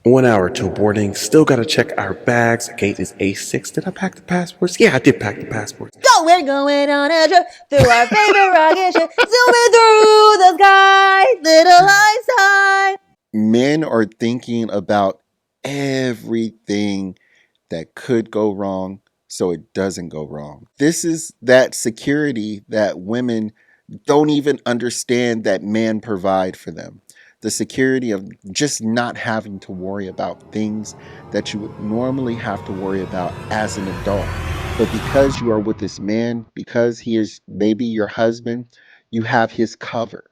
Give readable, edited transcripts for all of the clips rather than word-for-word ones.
1 hour till boarding. Still gotta check our bags. Gate is A6. Did I pack the passports? Yeah, I did pack the passports. Go, we're going on a trip through our favorite rocket ship, zooming through the sky, little Einstein. Men are thinking about everything that could go wrong so it doesn't go wrong. This is that security that women don't even understand that men provide for them. The security of just not having to worry about things that you would normally have to worry about as an adult. But because you are with this man, because he is maybe your husband, you have his cover.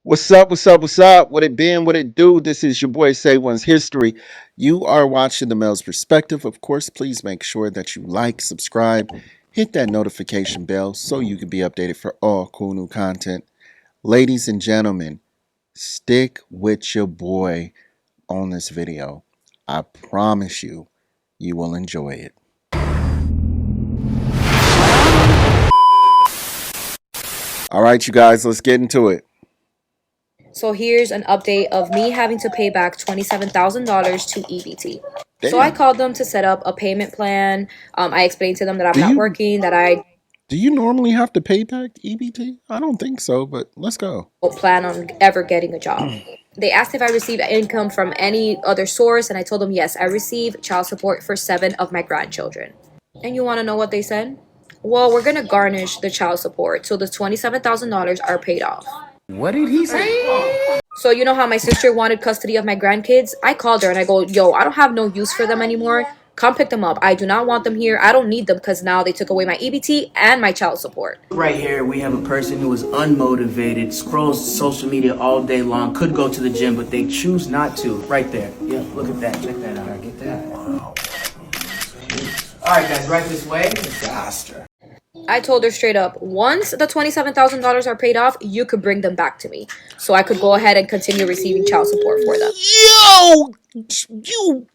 What's up? What's up? What's up? What it been? What it do? This is your boy Say One's History. You are watching The Male's Perspective. Of course, please make sure that you like, subscribe, hit that notification bell so you can be updated for all cool new content. Ladies and gentlemen, stick with your boy on this video. I promise you, you will enjoy it. All right, you guys, let's get into it. So here's an update of me having to pay back $27,000 to EBT. Damn. So I called them to set up a payment plan. I explained to them that I'm not working, that I Do you normally have to pay back EBT? I don't think so, but let's go. don't plan on ever getting a job. They asked if I received income from any other source, and I told them yes, I receive child support for 7 of my grandchildren. And you want to know what they said? Well, we're going to garnish the child support so the $27,000 are paid off. What did he say? So you know how my sister wanted custody of my grandkids? I called her and I go, yo, I don't have no use for them anymore. Come pick them up. I do not want them here. I don't need them because now they took away my EBT and my child support. Right here, we have a person who is unmotivated, scrolls social media all day long, could go to the gym, but they choose not to. Right there. Yeah, look at that. Check that out. All right, get that. Wow. All right, guys, right this way. Disaster. I told her straight up, once the $27,000 are paid off, you could bring them back to me. So I could go ahead and continue receiving child support for them. Yo! You...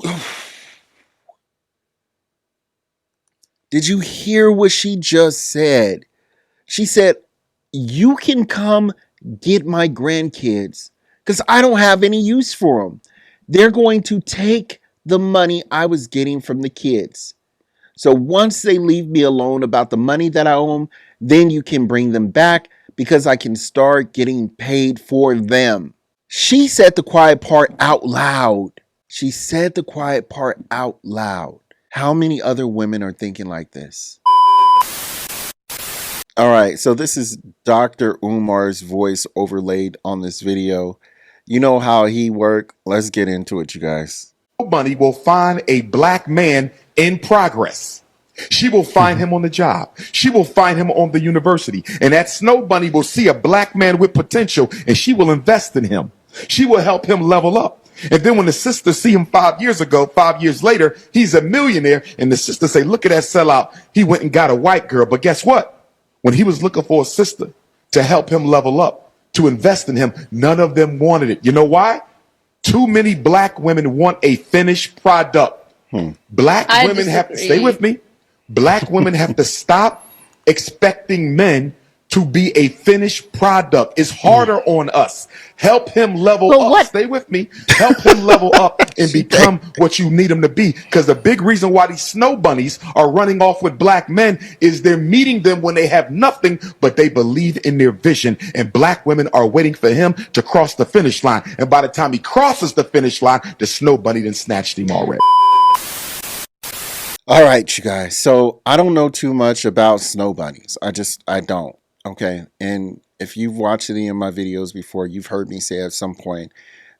Did you hear what she just said? She said, you can come get my grandkids because I don't have any use for them. They're going to take the money I was getting from the kids. So once they leave me alone about the money that I owe them, then you can bring them back because I can start getting paid for them. She said the quiet part out loud. She said the quiet part out loud. How many other women are thinking like this? All right, so this is Dr. Umar's voice overlaid on this video. You know how he works. Let's get into it, you guys. Bunny will find a black man in progress. She will find him on the job. She will find him on the university. And that snow bunny will see a black man with potential and she will invest in him. She will help him level up. And then when the sister see him 5 years ago, 5 years later, he's a millionaire. And the sister say, look at that sellout. He went and got a white girl. But guess what? When he was looking for a sister to help him level up, to invest in him, none of them wanted it. You know why? Too many black women want a finished product. Black women have to, stay with me. Black women have to stop expecting men to be a finished product. It's harder on us. Help him level up. Stay with me. Help him level up and become what you need him to be. Because the big reason why these snow bunnies are running off with black men is they're meeting them when they have nothing, but they believe in their vision. And black women are waiting for him to cross the finish line. And by the time he crosses the finish line, the snow bunny done snatched him already. All right, you guys. So I don't know too much about snow bunnies. I don't. Okay. And if you've watched any of my videos before, you've heard me say at some point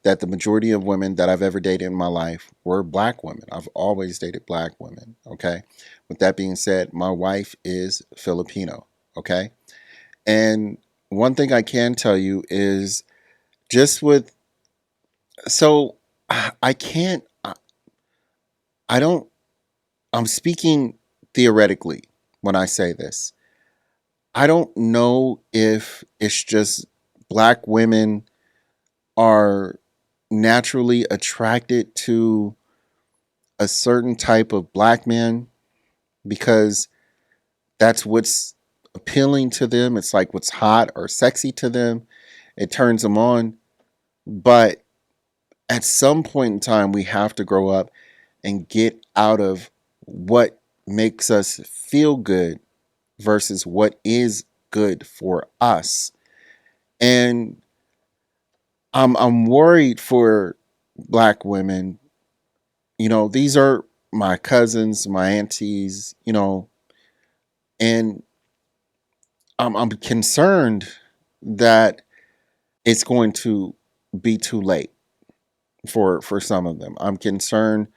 that the majority of women that I've ever dated in my life were black women. I've always dated black women. Okay. With that being said, my wife is Filipino. Okay. And one thing I can tell you is just with, so I can't, I don't, I'm speaking theoretically when I say this. I don't know if it's just black women are naturally attracted to a certain type of black man because that's what's appealing to them. It's like what's hot or sexy to them. It turns them on. But at some point in time, we have to grow up and get out of what makes us feel good versus what is good for us. And I'm worried for black women. You know, these are my cousins, my aunties, you know, and I'm concerned that it's going to be too late for some of them. I'm concerned,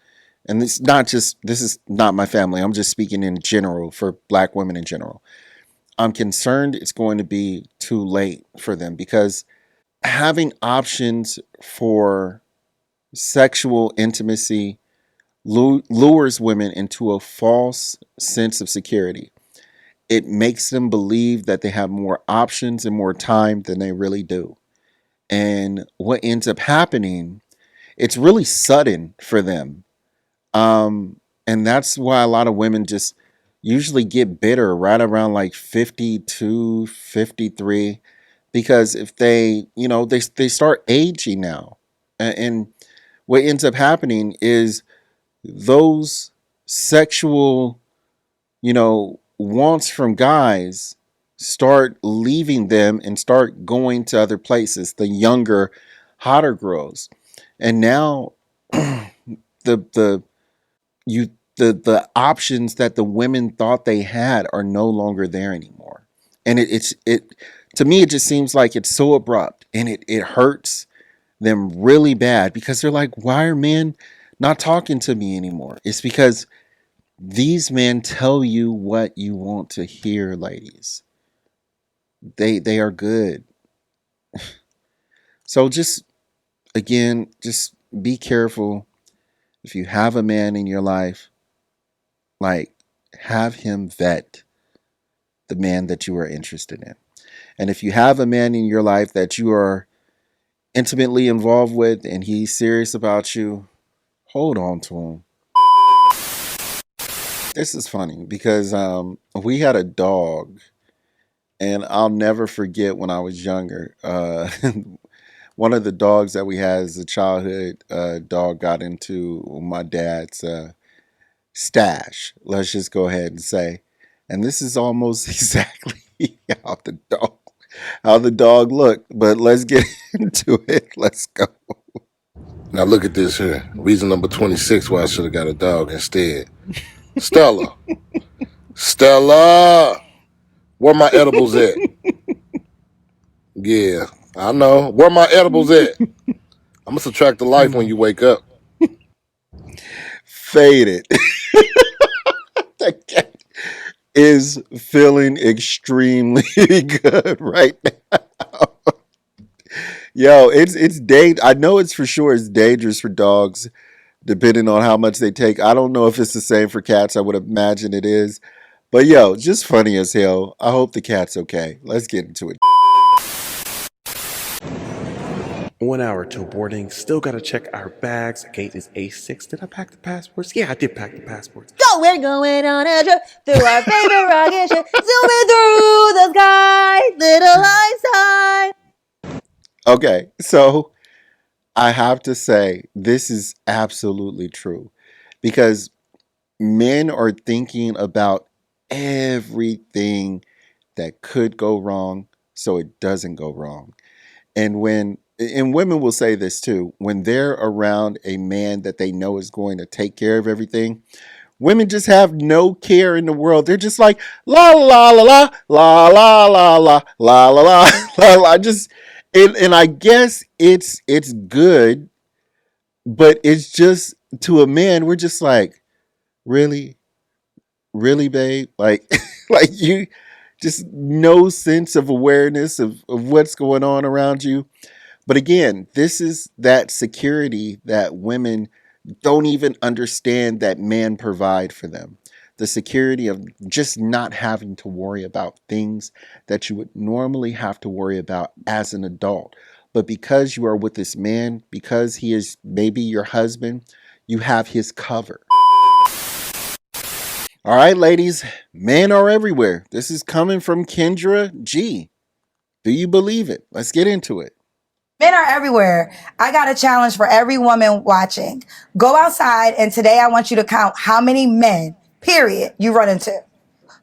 and this is not my family. I'm just speaking in general for black women in general. I'm concerned it's going to be too late for them because having options for sexual intimacy lures women into a false sense of security. It makes them believe that they have more options and more time than they really do. And what ends up happening, it's really sudden for them. And that's why a lot of women just usually get bitter right around like 52, 53, because if they, you know, they start aging now. And what ends up happening is those sexual, you know, wants from guys start leaving them and start going to other places, the younger, hotter girls. And now the you the options that the women thought they had are no longer there anymore. And it to me it just seems like it's so abrupt and it hurts them really bad because they're like, why are men not talking to me anymore? It's because these men tell you what you want to hear, ladies. They are good. So just again, just be careful. If you have a man in your life, like have him vet the man that you are interested in. And if you have a man in your life that you are intimately involved with and he's serious about you, hold on to him. This is funny because we had a dog, and I'll never forget when I was younger. One of the dogs that we had as a childhood dog got into my dad's stash. Let's just go ahead and say, and this is almost exactly how the dog looked. But let's get into it. Let's go. Now look at this here. Reason number 26 why I should have got a dog instead. Stella. Stella. Where my edibles at? Yeah, I know. Where my edibles at? I'm gonna subtract the life when you wake up. Faded. That cat is feeling extremely good right now. Yo, it's I know it's for sure it's dangerous for dogs, depending on how much they take. I don't know if it's the same for cats. I would imagine it is. But yo, just funny as hell. I hope the cat's okay. Let's get into it. 1 hour till boarding. Still gotta check our bags. Gate is A6. Did I pack the passports? Yeah, I did pack the passports. Go, we're going on a trip through our favorite rocket ship, zooming through the sky, little Einstein. Okay, so I have to say this is absolutely true because men are thinking about everything that could go wrong so it doesn't go wrong. And women will say this too, when they're around a man that they know is going to take care of everything, women just have no care in the world. They're just like la la la la la la la la la la la la la. Just and I guess it's good, but it's just to a man, we're just like, really, really, babe, like like you just no sense of awareness of what's going on around you. But again, this is that security that women don't even understand that men provide for them. the security of just not having to worry about things that you would normally have to worry about as an adult. But because you are with this man, because he is maybe your husband, you have his cover. All right, ladies, men are everywhere. This is coming from Kendra G. Do you believe it? Let's get into it. Men are everywhere. I got a challenge for every woman watching. Go outside, and today I want you to count how many men, period, you run into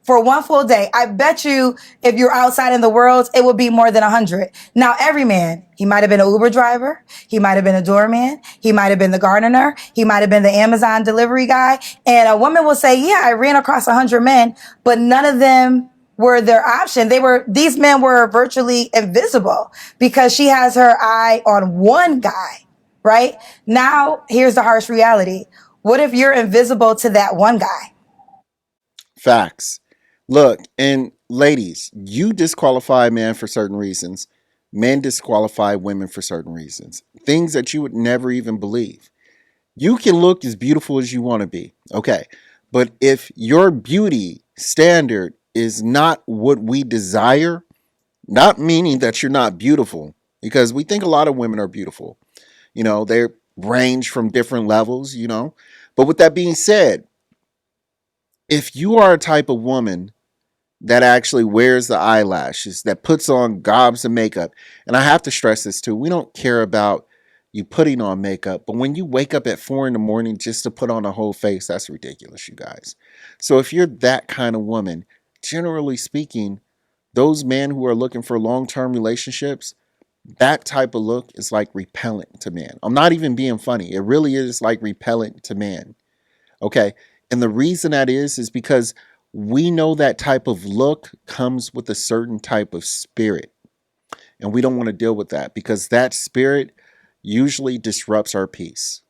for one full day. I bet you if you're outside in the world, it would be more than 100. Now, every man, he might have been an Uber driver. He might have been a doorman. He might have been the gardener. He might have been the Amazon delivery guy. And a woman will say, yeah, I ran across 100 men, but none of them were their option. These men were virtually invisible because she has her eye on one guy, right? Now, here's the harsh reality. What if you're invisible to that one guy? Facts. Look, and ladies, you disqualify men for certain reasons. Men disqualify women for certain reasons. Things that you would never even believe. You can look as beautiful as you want to be. Okay. But if your beauty standard is not what we desire, not meaning that you're not beautiful, because we think a lot of women are beautiful. You know, they range from different levels, you know. But with that being said, if you are a type of woman that actually wears the eyelashes, that puts on gobs of makeup, and I have to stress this too, we don't care about you putting on makeup, but when you wake up at 4 a.m. just to put on a whole face, that's ridiculous, you guys. So if you're that kind of woman, generally speaking, those men who are looking for long-term relationships, that type of look is like repellent to men. I'm not even being funny. It really is like repellent to men. Okay. And the reason that is because we know that type of look comes with a certain type of spirit. And we don't want to deal with that because that spirit usually disrupts our peace.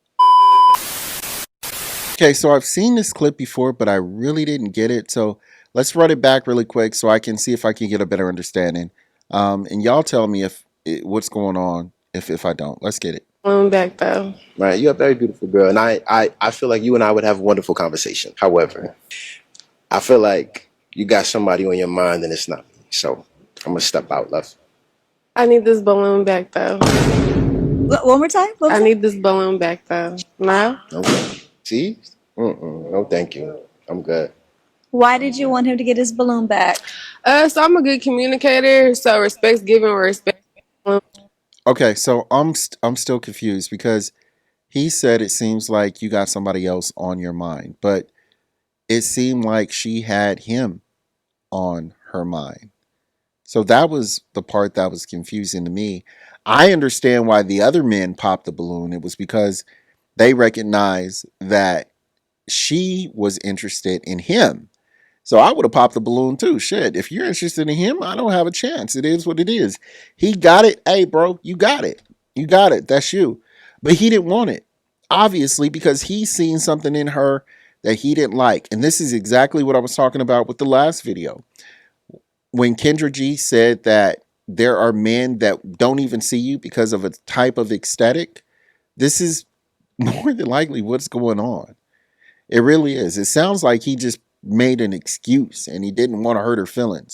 Okay, so I've seen this clip before, but I really didn't get it. So let's run it back really quick so I can see if I can get a better understanding. And y'all tell me what's going on if I don't. Let's get it. Back though. Right, you're a very beautiful girl, and I feel like you and I would have a wonderful conversation. However, I feel like you got somebody on your mind and it's not me. So I'm gonna step out, love. I need this balloon back though. One more time? I need this balloon back though. No? Okay. See? No, thank you. I'm good. Why did you want him to get his balloon back? So I'm a good communicator, so respect's given, respect. Okay, so I'm still confused because he said it seems like you got somebody else on your mind, but it seemed like she had him on her mind. So that was the part that was confusing to me. I understand why the other men popped the balloon. It was because they recognized that she was interested in him. So I would have popped the balloon too. Shit, if you're interested in him, I don't have a chance. It is what it is. He got it. Hey, bro, you got it. You got it. That's you. But he didn't want it, obviously, because he's seen something in her that he didn't like. And this is exactly what I was talking about with the last video. When Kendra G said that there are men that don't even see you because of a type of aesthetic, this is more than likely what's going on. It really is. It sounds like he just made an excuse and he didn't want to hurt her feelings.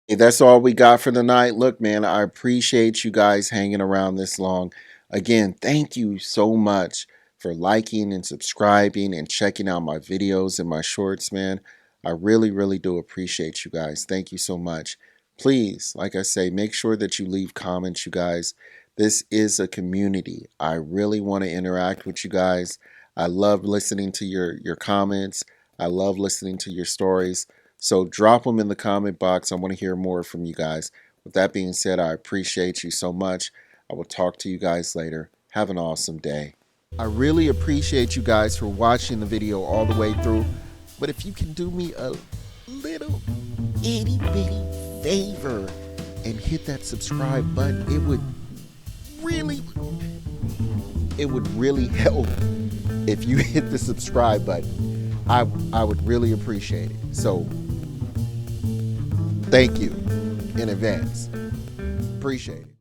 Hey, that's all we got for the night. Look, man, I appreciate you guys hanging around this long. Again, thank you so much for liking and subscribing and checking out my videos and my shorts, man. I really, really do appreciate you guys. Thank you so much. Please, like I say, make sure that you leave comments, you guys. This is a community. I really want to interact with you guys. I love listening to your comments. I love listening to your stories. So drop them in the comment box. I want to hear more from you guys. With that being said, I appreciate you so much. I will talk to you guys later. Have an awesome day. I really appreciate you guys for watching the video all the way through. But if you can do me a little itty bitty favor and hit that subscribe button, it would really help if you hit the subscribe button. I would really appreciate it. So thank you in advance. Appreciate it.